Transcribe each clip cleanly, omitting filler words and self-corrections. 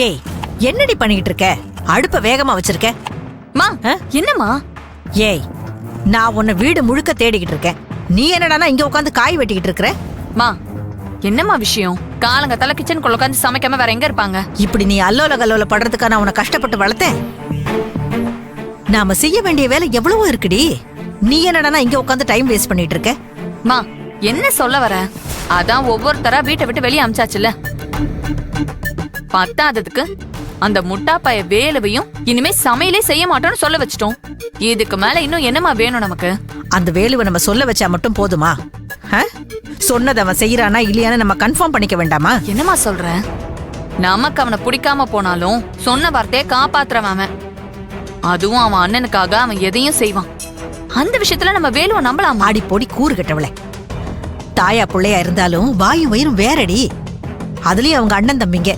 ஏய், என்னடி பண்ணிட்டு இருக்க? அடுப்ப வேகமா வச்சிருக்க. மா என்னம்மா? ஏய், நான் உன்னை வீடு முழுக்க தேடிக்கிட்டு இருக்கேன். நீ என்னடானா இங்க உட்காந்து காய் வெட்டிக்கிட்டு இருக்கற? மா என்னம்மா விஷயம்? காலங்கத்தால கிச்சனுக்குள்ள உட்காந்து சமைக்காம வேற எங்க இருப்பாங்க? இப்படி நீ அல்லோல கல்லோல படுறதுக்கா நான் உன்னை கஷ்டப்பட்டு வளர்த்தேன்? நாம செய்ய வேண்டிய வேலை எவ்வளவோ இருக்குடி. நீ என்னடானா இங்க உட்காந்து டைம் வேஸ்ட் பண்ணிட்டு இருக்க? மா என்ன சொல்ல வர? அதான் ஒவ்வொருத்தரா வீட்டை விட்டு வெளியே அமிச்சாச்சுல. பத்தாததுக்கு அந்த முட்டாப்பாய வேலுவையும் இனிமே சமையலே செய்ய மாட்டோம்னு சொல்ல வச்சிட்டோம். இதுக்கு மேல இன்னும் என்னமா வேணும் நமக்கு? அந்த வேலுவை நம்ம சொல்ல வச்சா மட்டும் போதுமா? சொன்னதை அவன் செய்யறானா இல்லையான்னு நம்ம கன்ஃபார்ம் பண்ணிக்க வேண்டாமா? என்னமா சொல்ற? நமக்கு அவனை பிடிக்காம போனாலும் சொன்ன வார்த்தையை காப்பாத்துறவன் அவன். அதுவும் அவன் அண்ணனுக்காக அவன் எதையும் செய்வான். அந்த விஷயத்துல நம்ம வேலுவை நம்பலாமா? ஆடி போடி கூறு கட்டவளே. தாயா பிள்ளையா இருந்தாலும் வாயும் வயிறும் வேறடி. அதுலயும் அவங்க அண்ணன் தம்பிங்க.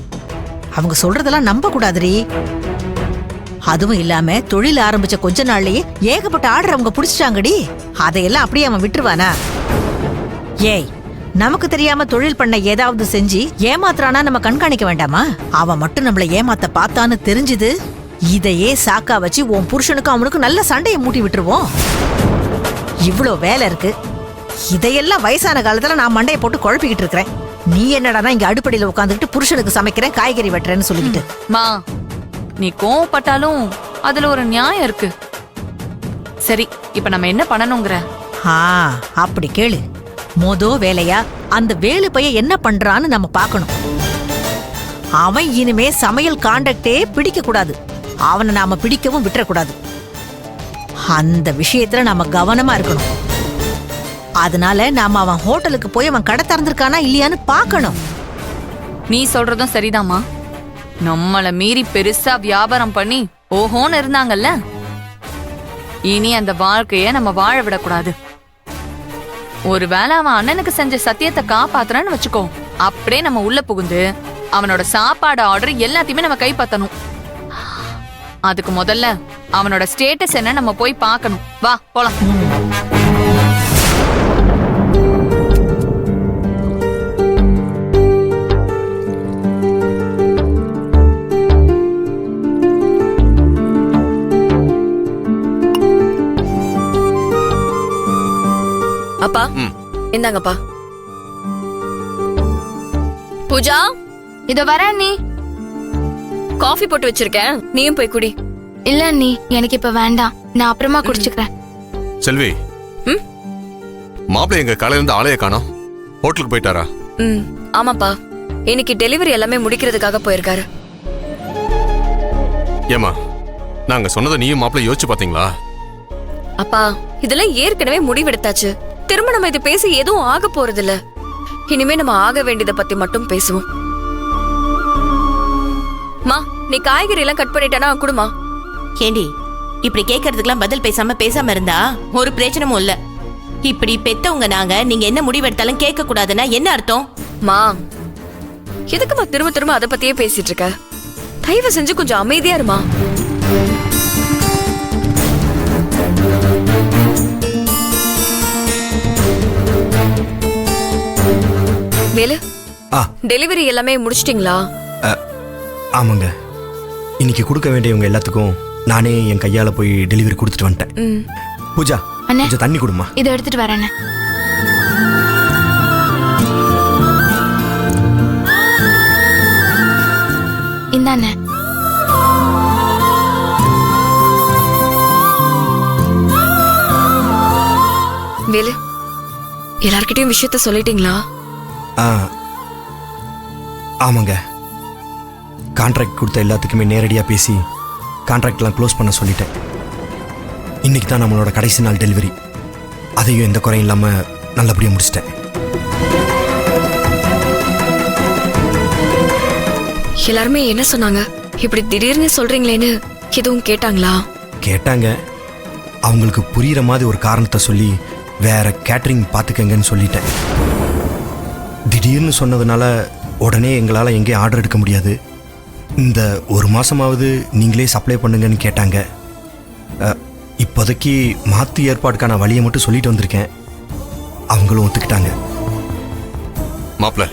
அவங்க சொல்றதெல்லாம் நம்ப கூடாதுரி. அதுவும் இல்லாம தொழில் ஆரம்பிச்ச கொஞ்ச நாள்லயே ஏகப்பட்ட ஆர்டர் அவங்க புடிச்சிட்டாங்கடி. அதையெல்லாம் அப்படியே அவன் விட்டுருவானா? ஏய், நமக்கு தெரியாம தொழில் பண்ண ஏதாவது செஞ்சு ஏமாத்துறானா நம்ம கண்காணிக்க வேண்டாமா? அவன் மட்டும் நம்மள ஏமாத்த பார்த்தான்னு தெரிஞ்சுது, இதையே சாக்கா வச்சு உன் புருஷனுக்கும் அவனுக்கும் நல்ல சண்டையை மூட்டி விட்டுருவோம். இவ்ளோ வேலை இருக்கு. இதையெல்லாம் வயசான காலத்துல நான் மண்டையை போட்டு குழப்பிக்கிட்டு இருக்கிறேன். நீ என்னடா இங்க அடுப்படியில உட்காந்துக்கிட்டு புருஷனுக்கு சமைக்கிறேன் காய்கறி வெட்டுறேன்னு சொல்லிக்கிட்டு. மா நீ கோவப்பட்டாலும் அதுல ஒரு நியாயம் இருக்கு. சரி, இப்ப நம்ம என்ன பண்ணணுங்கிற? அப்படி கேளு. மொத வேலையா அந்த வேலு பையன் என்ன பண்றான்னு நம்ம பார்க்கணும். அவன் இனிமே சமையல் கான்ட்ராக்டே பிடிக்க கூடாது. அவனை நாம பிடிக்கவும் விட்டுறக்கூடாது. அந்த விஷயத்துல நாம கவனமா இருக்கணும். அதனால நாம அவன் ஹோட்டலுக்கு போய் அவன் கடை திறந்திருக்கானா இல்லையான்னு பார்க்கணும். நீ சொல்றதும் சரிதாம்மா. நம்மள மீறி பெருசா வியாபாரம் பண்ணி ஓஹோன்னு இருந்தாங்கல்ல, இனி அந்த வாழ்க்கைய நம்ம வாழ விடக்கூடாது. ஒருவேளை அவன் அண்ணனுக்கு செஞ்ச சத்தியத்தை காப்பாத்துறன்னு வச்சுக்கோ, அப்படியே நம்ம உள்ள புகுந்து அவனோட சாப்பாடு ஆர்டர் எல்லாத்தையுமே நம்ம கைப்பற்றணும். அதுக்கு முதல்ல அவனோட ஸ்டேட்டஸ் என்ன நம்ம போய் பார்க்கணும். வா போலாம். அப்பா இந்தாங்கப்பா. பூஜா இதோ வர நீ. காஃபி போட்டு வச்சிருக்கேன், நீயும் போய் குடி. இல்ல நீ, எனக்கு இப்ப வேண்டாம், நான் அப்புறமா குடிச்சுக்கிறேன். செல்வி, மாப்பிள்ளை எங்க காலையில இருந்து ஆளைய காணோம். ஹோட்டலுக்கு போயிட்டாரா? ஆமாப்பா, இன்னைக்கு டெலிவரி எல்லாமே முடிக்கிறதுக்காக போயிருக்காரு. ஏமா, நாங்க சொன்னதை நீயும் மாப்பிள்ளை யோசிச்சு பாத்தீங்களா? அப்பா, இதெல்லாம் ஏற்கனவே முடிவெடுத்தாச்சு. திரும்ப நம்ம இதை பேசி எதுவும் ஆக போறது இல்ல. இனிமே நம்ம ஆக வேண்டியதை பத்தி மட்டும் பேசுவோம். மா, நீ காய்கறி எல்லாம் கட் பண்ணிட்டானா குடுமா. ஏண்டி, இப்படி கேட்கறதுக்கெல்லாம் பதில் பேசாம இருந்தா ஒரு பிரச்சனமும் இல்ல. இப்படி பெத்தவங்க நாங்க, நீங்க என்ன முடிவெடுத்தாலும் கேட்க கூடாதுன்னா என்ன அர்த்தம்? மா, எதுக்குமா திரும்ப திரும்ப அதை பத்தியே பேசிட்டு இருக்க? தயவு செஞ்சு கொஞ்சம் அமைதியா இருமா. வேலு, டெலிவரி எல்லாமே முடிச்சிட்டீங்களா? ஆமாங்க, இன்னைக்கு கொடுக்க வேண்டியவங்க எல்லாத்துக்கும் நானே என் கையால போய் டெலிவரி கொடுத்துட்டு வந்துட்டேன். பூஜா, கொஞ்சம் தண்ணி கொடுமா. இதை எடுத்துட்டு வரேன். இந்தாண்ணே. வேலு, எல்லார்கிட்டயும் விஷயத்த சொல்லிட்டீங்களா? ஆமாங்க, கான்ட்ராக்ட் கொடுத்த எல்லாத்துக்குமே நேரடியா பேசி கான்ட்ராக்ட்லாம் க்ளோஸ் பண்ண சொல்லிட்டேன். இன்னைக்கு தான் நம்மளோட கடைசி நாள் டெலிவரி. அதையும் எந்த குறையும் இல்லாம நல்லபடியா முடிச்சிட்டேன். எல்லாருமே என்ன சொன்னாங்க? இப்படி திடீர்னு சொல்றீங்களேன்னு எதுவும் கேட்டாங்களா? கேட்டாங்க. அவங்களுக்கு புரியுற மாதிரி ஒரு காரணத்தை சொல்லி வேற கேட்டரிங் பார்த்துக்கங்கன்னு சொல்லிட்டேன். திடீர்னு சொன்னதுனால உடனே எங்களால் எங்கேயும் ஆர்டர் எடுக்க முடியாது. இந்த ஒரு மாதமாவது நீங்களே சப்ளை பண்ணுங்கன்னு கேட்டாங்க. இப்போதைக்கு மாற்று ஏற்பாடுக்கான வழியை மட்டும் சொல்லிட்டு வந்திருக்கேன். அவங்களும் ஒத்துக்கிட்டாங்க. மாப்பிள்ள,